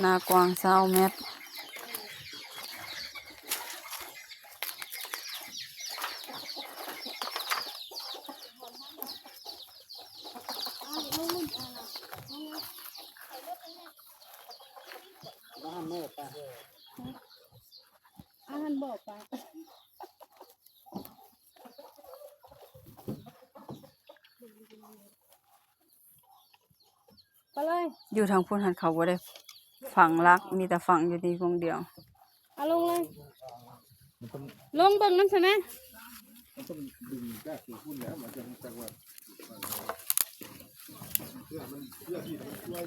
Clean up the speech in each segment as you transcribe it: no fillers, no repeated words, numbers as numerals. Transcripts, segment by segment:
นากว้าง20 เมตรบอกปะไปเลยอยู่ทางพุ่นหันเขาบ่ได้ฝังรักมีแต่ฝังอยู่ดีวงเดียวเอาลงเลยลงเบิ่งน้ำใช่ไหมมันต้องดึงแก้สีพุ่นแล้วมันจะจังว่าเพื่อที่จะช่วย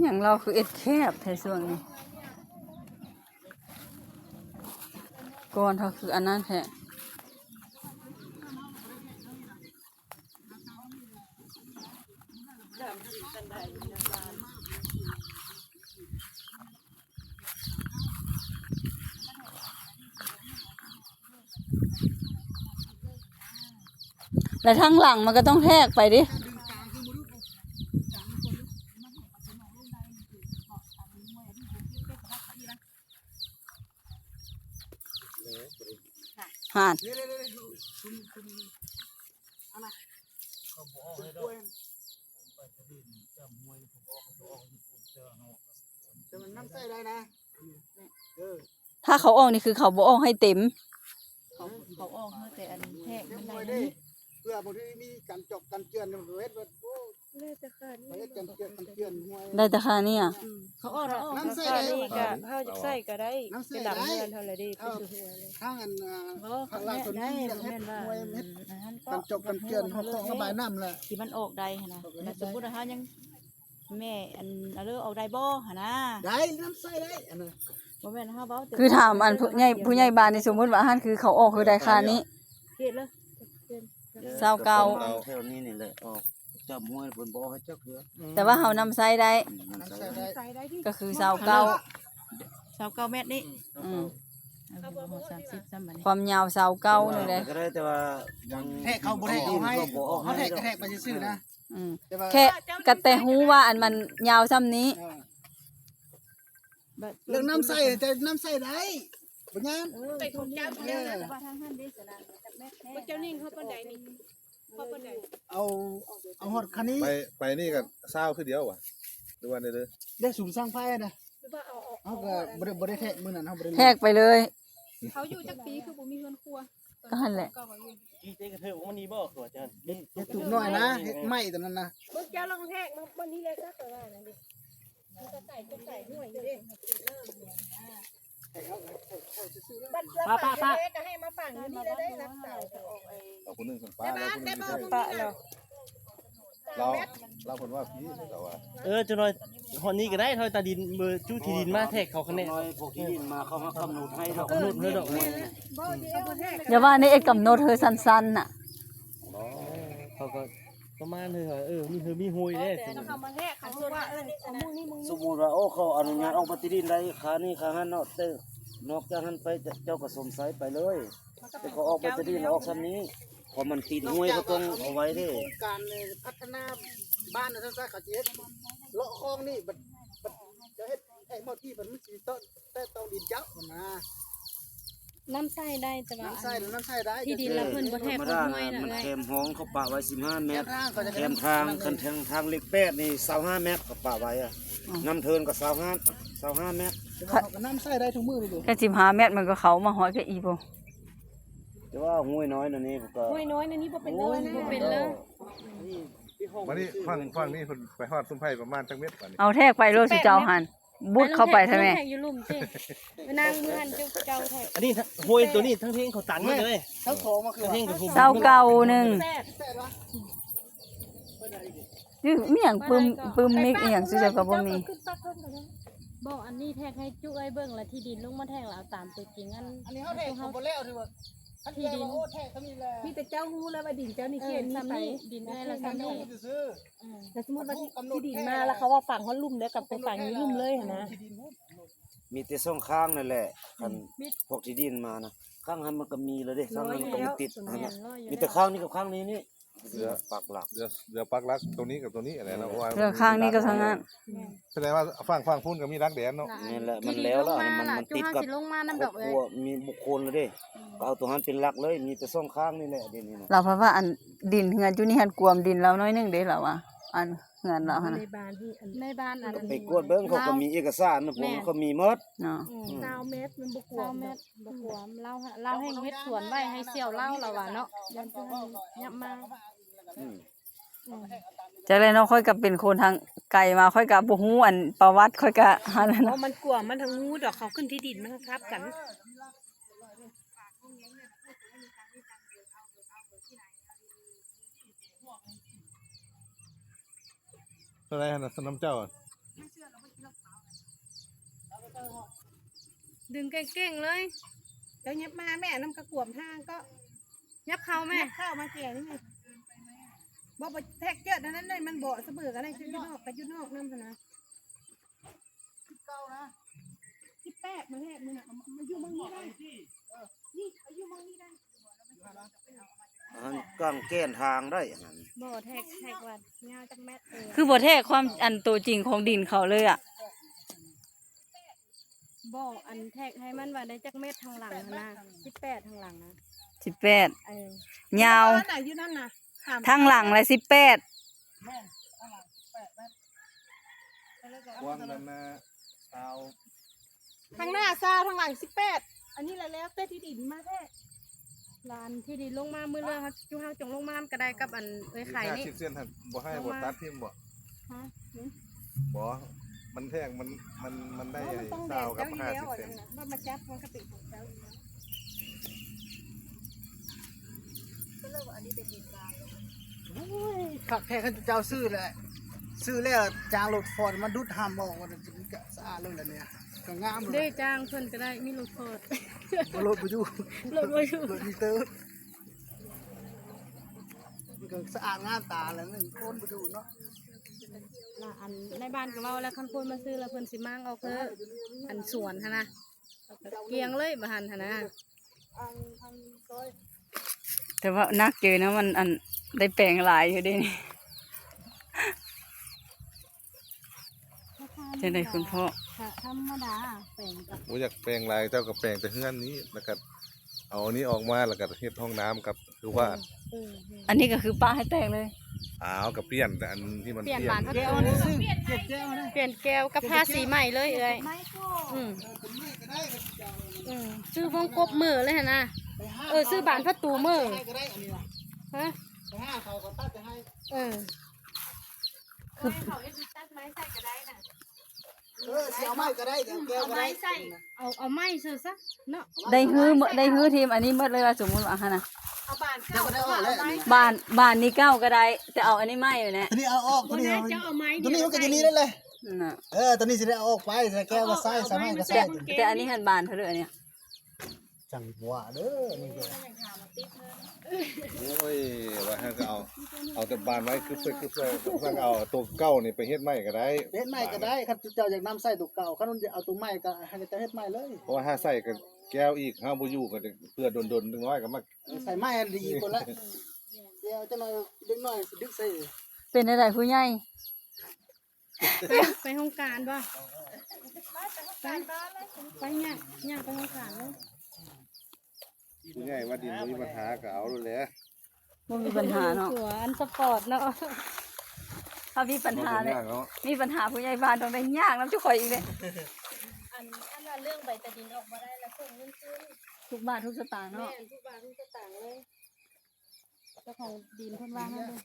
อย่างเราคือเอ็ดแคบในช่วงนี้ก่อนเขาคืออันนั้นแท้แต่ทางหลังมันก็ต้องแทกไปดิหานถ้าเขาออกนี่คือเขาบ่ออกให้เต็มเขาออกแต่อันแทกมันได้เพื่อบางทีมีการจบการเจือนเวทว่าโอ้ได้แต่ค่านี้อ่ะเขาออกแล้วออกน้ำใส่ได้ก็เขาจะใส่ก็ได้เป็นหลังเงินเท่าไรดีคือหัวเลยข้างอันข้างล่างคนนี้เฮ็ดมวยเฮ็ดการจบการเจือนเขาคล้องระบายน้ำแหละที่มันออกได้นะแต่สมมติว่าเขายังแม่อันเลือกออกได้บ่หนะได้น้ำใส่ได้อันนั้นบ่แม่นเฮาเว้าคือถามอันผู้ใหญ่บ้านนี่สมมุติว่าอันคือเขาออกคือได้ค่านี้เฮ็ดเลย29แถวนี้นี่แหละออกจับมวยเพิ่นบ่ให้จักเด้อแต่ว่าเฮานำใส่ได้ก็คือ29 29 เมตรนี่ความยาว29นี่แหละก็ได้แต่ว่าแทกเขาบ่ได้เอาให้เขาแทกกระแทกไปซื่อๆนะแค่กะแต่ฮู้ว่าอันมันยาวซ้ำนี้เรื่องน้ำใส่แต่น้ำใส่ได้บ่ยามไปของเจ้าเด้อว่าทางท่านได้สนะจักแม่เจ้านิ่งเขาปานใดนี่เขาปานใดเอาฮอดคันนี้ไปนี่ก็เศร้าคือเดียวว่ะหรือว่าได้เลยได้สูงสร้างไฟนะเอาก็บ่ได้แทกมื้อนั้นเฮาบ่ได้แทกไปเลยเขาอยู่จักปีคือบ่มีเฮือนครัวก็หั่นแหละอีเจ๊กระเทอมันนี่บ่ตัวจันเฮ็ดตุ่มน้อยนะเฮ็ดไม้ตอนนั้นนะเบิ่งเจ้าลองแทกมันนี้เลยซักก็ว่านั่นดิมันก็ใส่ห้วยอยู่ดิป้าก็ให้มาฝั่งนี้ได้รักษาเราคนนึงคนป้าเราคนว่าพี่เราว่าจะน้อยหอนนี้ก็ได้ทอยตาดินมือจู้ที่ดินมาแทกเขาคะแนนน้อยพวกที่ดินมาเขามากำหนดให้ดอกกำหนดให้ดอกอย่าว่านี่ไอ้กำหนดเธอสั้นๆน่ะเขาก็ประมาณมีมีหวยเด้สมมุติว่าโอ้เขาอนุญาตออกปฏิทินได้ค่านี้ค่านั้นเนาะแต่นอกจากนั้นไปเจ้าก็สมไสไปเลยแต่เขาออกปฏิทินออกซ้ำนี้พอมันติดหวยก็ต้องเอาไว้เด้การพัฒนาบ้านซั่นๆเขาสิเฮ็ดเลาะคลองนี่บัดจะเฮ็ดไอ้หม้อที่มันสิต้องดินจับนะน้ำใส่ได้แต่ว่าน้ำใส่ได้ที่ดินแล้วเพิ่นบ่แทกบ่ห้วยน่ะมันแคมห้องเขาปะไว้15 เมตรแคมทางเล็ก8นี่25 เมตรเขาปะไว้อ่ะน้ำเทินก็25 เมตรน้ำใส่ได้ทุกมื้อเลยแค่15 เมตรมันก็เขามาหอยก็อีบ่แต่ว่าห้วยน้อยนั่นนี่ก็ห้วยน้อยนั่นนี่บ่เป็นเลยบ่เป็นเลยวันนี้ฟังนี่เพิ่นไปฮอดซุ้มไผ่ประมาณจักเม็ดป่านนี้เอาแทกไปโลดสิเจ้าหันบุดเข้าไปใช่มั้ยแทกอยู่ลุ่มเจ้นางมือหันเจ้าแทกอันนี้ห้วยตัวนี้ทั้งเทงเขาตันมาเลยทั้งของมาคือเทงกับ29นึงนี่มีหยังปึ้มมิกอีหยังสิเจ้าก็บ่มีบอกอันนี้แทกให้จุ้ยเบิ่งแล้วที่ดินลงมาแทกแล้วตามตัวจริงอันนี้เฮาแทกเขาบ่แล้วที่ว่าที่ดินมีแต่เจ้าฮู้แล้วว่าดินเจ้านี่เขียนนี่ไปดินได้แล้วซ้ำนี่แต่สมมุติว่าที่ดินมาแล้วเขาว่าฝั่งเขาลุ่มแล้วกับไปฝั่งนี้ลุ่มเลยนะมีแต่ช่องข้างนั่นแหละคันพวกที่ดินมานะข้างนั้นมันก็มีแล้วเด้ข้างนั้นมันก็มีติดมีแต่ข้างนี้กับข้างนี้นี่ เรือ ปักหลัก เรือปักรักตรงนี้กับตรงนี้อะไรนะเพราะว่า เรือข้างนี้ก็ทางนั้น แสดงว่าฝั่งพุ่นก็มีรักแดนเนาะ นี่แหละมันแล้วล่ะมันติดกับ สิลงมา ค น้ำ ร ด อ อบ ก ค เอ้ รั ยว มีบุคคลเลยเด้ก็เอาตัวนั้นเป็นหลักเลยมีแต่ซ่องข้างนี่แหละเดี๋ยวนี้นะ เราเพราะว่าอันดินเฮือนอยู่นี่หันกวมดินเราน้อยหนึงเด้ล่ะวะอันเฮือนเราหั่น ใน น่ะ บ้านที่ในบ้านอันนั้น ไปกวดเบิ่งเขาก็มีเอกสารนะผมเขามีหมด เนาะ 20 เมตรมันบ่กลัว เม็ดบกวมเราให้เฮ็ดสวนไว้ให้เสี่ยวเล่าเราว่าเนาะยันเพิ่นยับมา อืม จากนั้นเนาะค่อยก็เป็นคนทางไกลมาค่อยก็บ่ฮู้อันประวัติค่อยก็อันนั้น เพ น่ะ ราะมันกลัวมันทั้งงูดอกเขาขึ้นที่ดินมันทับกัน เท่าไหร่หั่นน่ะสนามเจ้าอะ ดึงเก่งๆเลย แล้วยับมาแม่น้ำกระกวมทางก็ ยับเข้าแม่ เข้ามาแก่นี่ไงบ่ไปแทกเจอนั้นเลยมันบ่เสมอกันได้คืออยู่นอกกับอยู่นอกนั่นนะที่แปะมาแทกมึงอ่ะมาอยู่มึงนี่ได้นี่เอาอยู่มึงนี่ได้ อันกลางแก้นทางได้อันนั้น บ่แทกว่ายาวจักเม็ดเออ คือบ่แท้ความอันตัวจริงของดินเขาเลยอ่ะ บ่อันแทกให้มันว่าได้จักเม็ดทางหลังนะ18ทางหลังนะ 18 เออย าว ไหนอยู่นั่นน่ะ ทางหลังเลย18 กว้างนั้นนะเอา ทางหน้าซาทางหลัง18อันนี้แหละแล้วแต่ที่ดินมาแท้ ลานที่ดินลงมามื้อเรื่องเขาจุเฮาจงลงมานำก็ได้กับอันเอ้ยไข่นี่ 50เส้นหั่นบ่ให้บ่ตัดทิ่มบ่ ฮะ บ่มันแทงมันได้ มันต้องแด ซาว ด กับ เจ้าอยู่แล้ว 50 อัน เส้น นั้นน่ะว่ามาจับมันกะปิของเจ้าอยู่แล้ว ขักแท้เขาเจ้าซื้อแหละซื้อแล้วจางรถฟอร์ดมันดุดห้ามออกมันจะสะอาดเลยแหละเนี่ยก็งามเล ได้ ย จ้างเพิ่นก็ได้มีรถโคตร รถไปอยู่ รถบ่อยู่ รถมีเตอร์มันก็สะอาดงามตาแล้วนึงคนไปดูเนาะ ล่ะอันในบ้านก็เว้าแล้วคันคนมาซื้อแล้วเพิ่นสิมางเอาคืออันสวนหั่นนะเกียงเลยบ่หันหั่นนะ แต่ว่านักเจอนะมันอันได้แปลงหลายอยู่เด้นี่จังได๋คุณพ่อ ค่ะธรรมดาแปลงกับ บ่อยากแปลงลายเจ้าก็แปลงแต่เฮือนนี้แล้วก็เอาอันนี้ออกมาแล้วก็เฮ็ดห้องน้ำกับคือว่า อันนี้ก็คือป้าให้แต่งเลย อ้าวกับเปลี่ยนแต่อันที่มัน เปลี่ยน เปลี่ย บาน น พัด แก้ว ลม นี่ซื้อเก็บแก้วนะ เปลี่ยนแก้วกับผ้าสีใหม่เลยเอ้ยซื้อวงกบมือเลยหั่นนะซื้อบานประตูมือ ให้ก็ได้อันนี้ล่ะ ฮะ ไปห้าเขาก็ตัดไปให้ เออ เสียวไม้ก็ได้เดี๋ยวแก้วก็ได้ เอาไม้ซื้อซะเนาะ ได้ฮื้อทีมอันนี้หมดเลยว่าสมมุติว่าหั่นน่ะ เอาบาน เดี๋ยวก็ได้ออกแล้วอันนี้ บ้านนี้เก้าก็ได้แต่เอาอันนี้ไม่อยู่เนี่ย ตัวนี้เอาออกตัวนี้ เจ้าเอาไม้ ตัวนี้มันก็จะนี้ได้เลย นั่นน่ะ ตัวนี้จะได้เอาออกไปใส่แก้วก็ใส่ใส่ไม้ก็ใส่ แต่อันนี้หันบานเท่าเด้อเนี่ย จังหวะเด้อนี่เด้อ โอ้ยว่าให้ก็เอาแต่บานไว้คือเพื่อเอาตัวเก้านี่ไปเฮ็ดไม้ก็ได้ เฮ็ดไม้ก็ได้ครับเจ้าอยากนำใส่ตัวเก่าคันจะเอาตัวไม้ก็ให้เจ้าเฮ็ดไม้เลย เพราะว่าถ้าใส่กับแก้วอีกห้าบ่อยู่ก็เพื่อดนๆน้อยก็มา ใส่ไม้ดีคนละเดี๋ยวจะหน่อยเล็กน้อยดึกใส่ เป็นอะไรผู้ใหญ่ ไปห้องการบ่ไปเนี่ยไปห้องการเลย ผู้ใหญ่ว่าดินบ่มีปัญหาก็เอาโลดแหละ บ่มีปัญหาเนาะ หัวอันสปอร์ตเนาะ ถ้ามีปัญหาเนี่ย เนาะ มีปัญหาผู้ใหญ่บ้านต้องได้ยากน้ำจุข่อยอีกเลย อันว่าเรื่องใบตะดินออกมาได้แล้วส่งเงินคืน ทุกบาททุกสตางค์ แม่ เนาะ ทุกบาททุกสตางค์เลยเจ้าของดินเพิ่นว่าให้เลย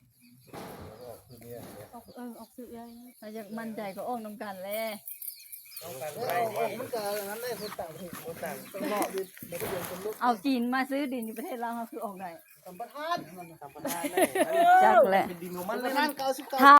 ออกสื่อเลย ถ้าอยากมั่นใจก็ออกน้ำกันแหละ มันก็นั้นได้คนต่างประเทศคนต่างต้องรออยู่ในประเทศคนลุก เอาจีนมาซื้อดินอยู่ประเทศลาวเขาคือออกได้ สัมปทานมันสัมปทาน จักแหละ มันประทาน99